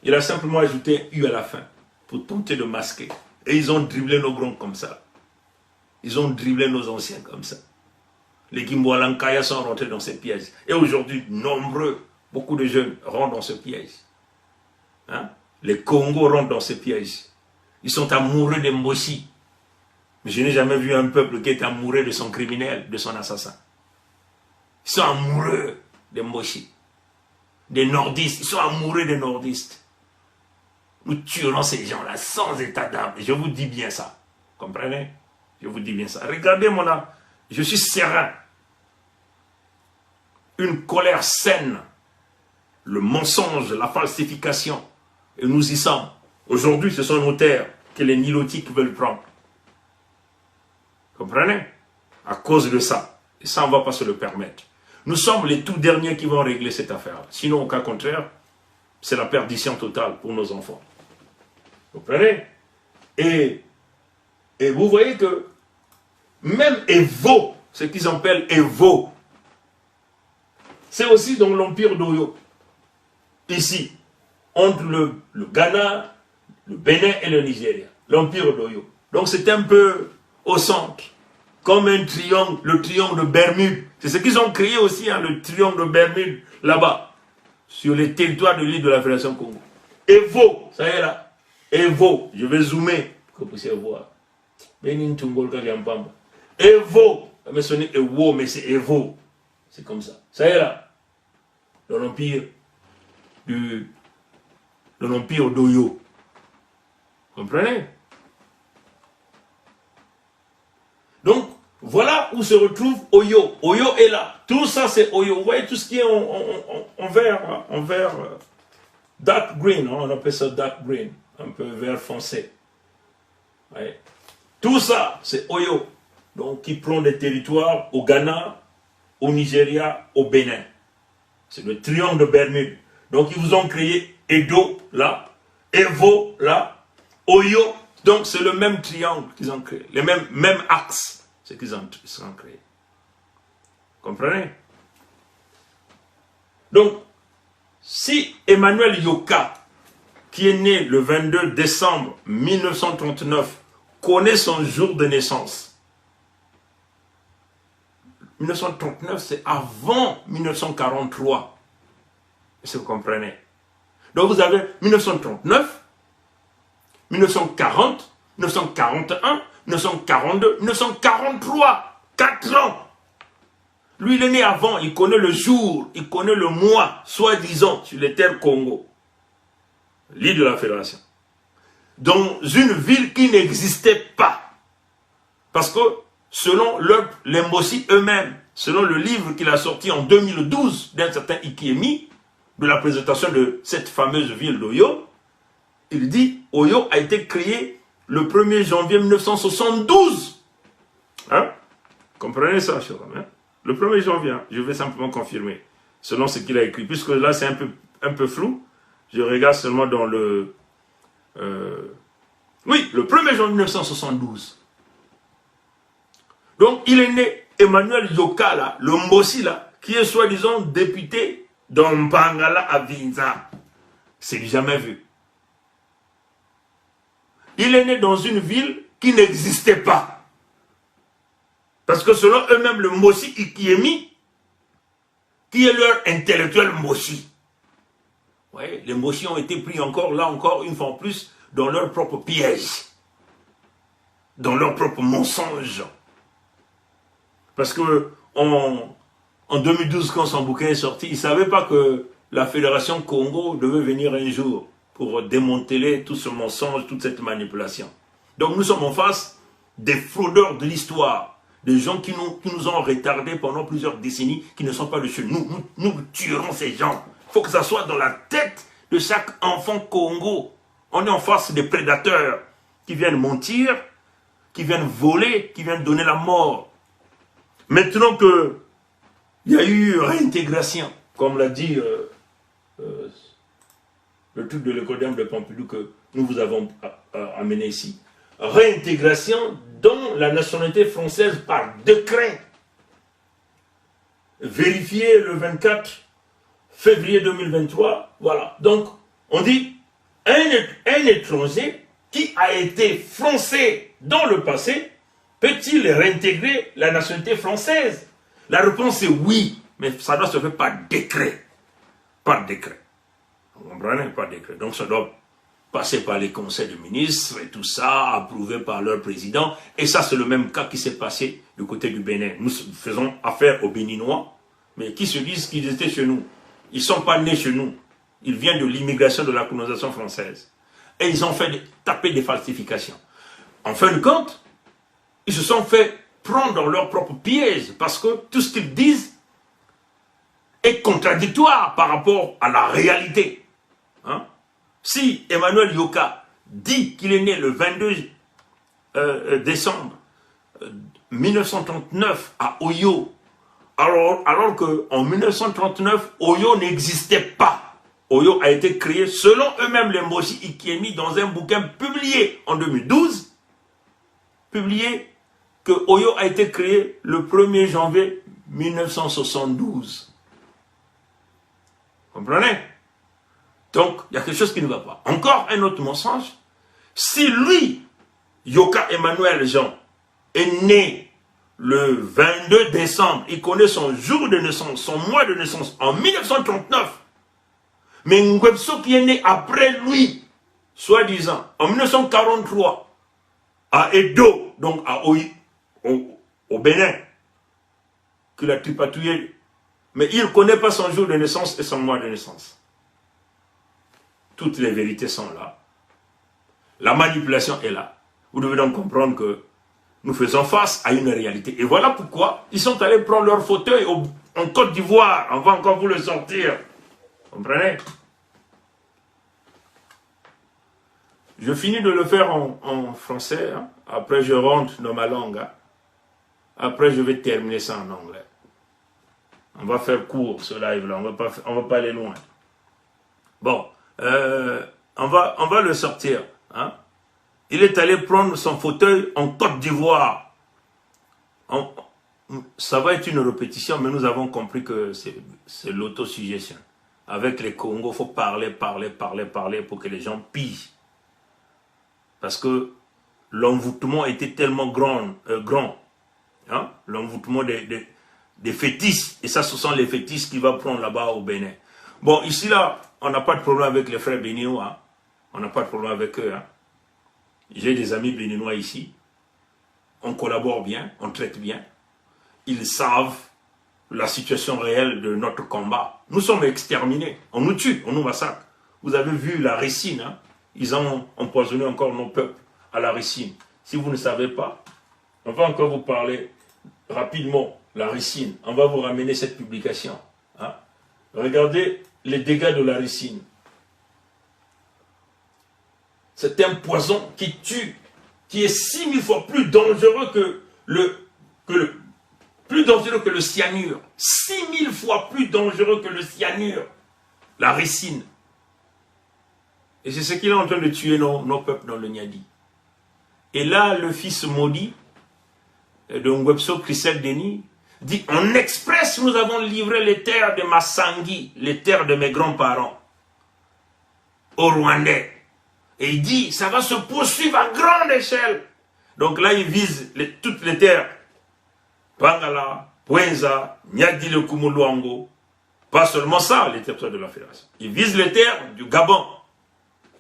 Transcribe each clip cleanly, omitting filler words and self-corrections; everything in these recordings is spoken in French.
Il a simplement ajouté un U à la fin pour tenter de masquer. Et ils ont dribblé nos grands comme ça. Ils ont dribblé nos anciens comme ça. Les Gimboalankaya sont rentrés dans ces pièges. Et aujourd'hui, beaucoup de jeunes rentrent dans ce piège. Hein? Les Congos rentrent dans ces pièges. Ils sont amoureux des Mboshi. Mais je n'ai jamais vu un peuple qui est amoureux de son criminel, de son assassin. Ils sont amoureux des Mboshi. Des nordistes. Ils sont amoureux des nordistes. Nous tuerons ces gens-là sans état d'âme. Je vous dis bien ça. Comprenez? Je vous dis bien ça. Regardez mon âme. Je suis serein. Une colère saine. Le mensonge, la falsification. Et nous y sommes. Aujourd'hui, ce sont nos terres que les nilotiques veulent prendre. Comprenez? À cause de ça. Et ça, on ne va pas se le permettre. Nous sommes les tout derniers qui vont régler cette affaire. Sinon, au cas contraire, c'est la perdition totale pour nos enfants. Vous comprenez? Et vous voyez que même Evo, ce qu'ils appellent Evo, c'est aussi dans l'empire d'Oyo. Ici, entre le Ghana, le Bénin et le Nigeria. L'empire d'Oyo. Donc c'est un peu au centre. Comme un triangle, le triangle de Bermude. C'est ce qu'ils ont créé aussi, hein, le triangle de Bermude, là-bas. Sur les territoires de l'île de la Fédération Congo. Evo, ça y est là. Evo, je vais zoomer pour que vous puissiez voir. Evo, mais ce n'est Evo, mais c'est Evo. C'est comme ça. Ça y est là. Dans l'empire d'Oyo. Comprenez? Donc, voilà où se retrouve Oyo. Oyo est là. Tout ça, c'est Oyo. Vous voyez tout ce qui est en vert, dark green. Hein, on appelle ça dark green. Un peu vert foncé. Ouais. Tout ça, c'est Oyo. Donc, qui prend des territoires au Ghana, au Nigeria, au Bénin. C'est le triangle de Bermude. Donc, ils vous ont créé Edo, là. Evo, là. Oyo. Donc, c'est le même triangle qu'ils ont créé. Le même axe. C'est qu'ils ont créé. Comprenez? Donc, si Emmanuel Yoka, qui est né le 22 décembre 1939, connaît son jour de naissance, 1939, c'est avant 1943. Est-ce que vous comprenez? Donc, vous avez 1939, 1940, 1941, 1942, 1943, 4 ans. Lui, il est né avant, il connaît le jour, il connaît le mois, soi-disant, sur les terres Congo, l'île de la Fédération, dans une ville qui n'existait pas. Parce que, selon les Mboshi eux-mêmes, selon le livre qu'il a sorti en 2012 d'un certain Ikiemi, de la présentation de cette fameuse ville d'Oyo, il dit, Oyo a été créé le 1er janvier 1972. Hein? Comprenez ça, cher ami, hein? Le 1er janvier, hein? Je vais simplement confirmer, selon ce qu'il a écrit. Puisque là, c'est un peu flou, je regarde seulement dans le... oui, le 1er janvier 1972. Donc, il est né Emmanuel Yoka, là, le Mboshi, là, qui est soi-disant député dans Mbangala à Vinza. C'est jamais vu. Il est né dans une ville qui n'existait pas. Parce que selon eux-mêmes, le Mboshi Ikiemi, qui est leur intellectuel Mboshi. Ouais, les Mboshi ont été pris encore, là encore, une fois en plus, dans leur propre piège. Dans leur propre mensonge. Parce que en 2012, quand son bouquin est sorti, il ne savait pas que la Fédération Congo devait venir un jour pour démanteler tout ce mensonge, toute cette manipulation. Donc nous sommes en face des fraudeurs de l'histoire, des gens qui nous ont retardés pendant plusieurs décennies, qui ne sont pas dessus. Nous tuerons ces gens. Il faut que ça soit dans la tête de chaque enfant Congo. On est en face des prédateurs qui viennent mentir, qui viennent voler, qui viennent donner la mort. Maintenant que il y a eu réintégration, comme l'a dit le truc de l'école de Pompidou que nous vous avons amené ici. Réintégration dans la nationalité française par décret. Vérifié le 24 février 2023. Voilà. Donc, on dit, un étranger qui a été français dans le passé, peut-il réintégrer la nationalité française? La réponse est oui, mais ça doit se faire par décret. Par décret. Vous comprenez? Par décret. Donc ça doit passer par les conseils de ministres et tout ça, approuvé par leur président. Et ça, c'est le même cas qui s'est passé du côté du Bénin. Nous faisons affaire aux Béninois, mais qui se disent qu'ils étaient chez nous. Ils ne sont pas nés chez nous. Ils viennent de l'immigration, de la colonisation française. Et ils ont fait taper des falsifications. En fin de compte, ils se sont fait prendre dans leur propre piège parce que tout ce qu'ils disent est contradictoire par rapport à la réalité. Hein? Si Emmanuel Yoka dit qu'il est né le 22 décembre 1939 à Oyo, alors qu'en 1939, Oyo n'existait pas. Oyo a été créé selon eux-mêmes les Moshi Ikiemi dans un bouquin publié en 2012, publié que Oyo a été créé le 1er janvier 1972. Vous comprenez? Donc, il y a quelque chose qui ne va pas. Encore un autre mensonge. Si lui, Yoka Emmanuel Jean, est né le 22 décembre, il connaît son jour de naissance, son mois de naissance, en 1939, mais Ngwebso qui est né après lui, soi-disant, en 1943, à Edo, donc au Bénin, qu'il a tripatouillé, mais il ne connaît pas son jour de naissance et son mois de naissance. Toutes les vérités sont là. La manipulation est là. Vous devez donc comprendre que nous faisons face à une réalité. Et voilà pourquoi ils sont allés prendre leur fauteuil en Côte d'Ivoire. On va encore vous le sortir. Vous comprenez? Je finis de le faire en français. Hein. Après, je rentre dans ma langue. Hein. Après, je vais terminer ça en anglais. On va faire court ce live-là. On va pas aller loin. Bon. On va le sortir. Hein? Il est allé prendre son fauteuil en Côte d'Ivoire. Ça va être une répétition, mais nous avons compris que c'est l'autosuggestion. Avec les Congos, il faut parler pour que les gens pillent. Parce que l'envoûtement était tellement grand. Hein? L'envoûtement des fétiches. Et ça, ce sont les fétiches qu'il va prendre là-bas au Bénin. Bon, ici, là, on n'a pas de problème avec les frères béninois. Hein. On n'a pas de problème avec eux. Hein. J'ai des amis béninois ici. On collabore bien, on traite bien. Ils savent la situation réelle de notre combat. Nous sommes exterminés. On nous tue, on nous massacre. Vous avez vu la ricine. Hein. Ils ont empoisonné encore nos peuples à la ricine. Si vous ne savez pas, on va encore vous parler rapidement. La ricine. On va vous ramener cette publication. Hein. Regardez les dégâts de la ricine. C'est un poison qui tue, qui est 6000 fois plus dangereux que le cyanure. 6000 fois plus dangereux que le cyanure. La ricine. Et c'est ce qu'il est en train de tuer nos peuples dans le Niadi. Et là, le fils maudit de Ngwebso Christelle Denis dit, en express, nous avons livré les terres de Massangui, les terres de mes grands-parents, aux Rwandais. Et il dit, ça va se poursuivre à grande échelle. Donc là, il vise toutes les terres. Pangala, Puenza, Nyadi le Kumuluango. Pas seulement ça, les territoires de la Fédération. Il vise les terres du Gabon.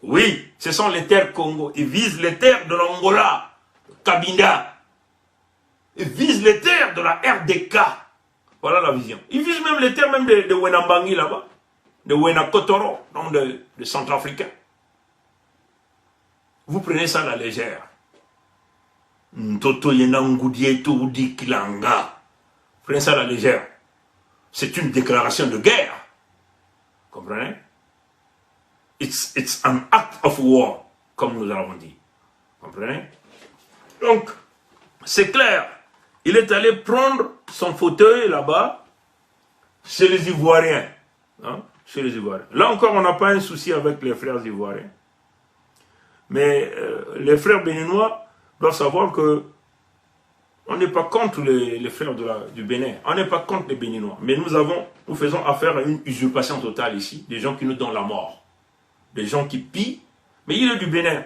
Oui, ce sont les terres Congo. Il vise les terres de l'Angola, Cabinda. Il vise les terres de la RDK. Voilà la vision. Il vise même les terres même de Wenambangi là-bas. De Wenakotoro, donc de Centrafricains. Vous prenez ça à la légère. Ntoto Yenangudieto Kilanga. Prenez ça à la légère. C'est une déclaration de guerre. Comprenez? It's an act of war, comme nous l'avons dit. Comprenez? Donc, c'est clair. Il est allé prendre son fauteuil là-bas, chez les Ivoiriens. Hein? Chez les Ivoiriens. Là encore, on n'a pas un souci avec les frères ivoiriens. Mais les frères béninois doivent savoir que on n'est pas contre les frères du Bénin. On n'est pas contre les Béninois. Mais nous faisons affaire à une usurpation totale ici. Des gens qui nous donnent la mort. Des gens qui pillent Mais il est du Bénin.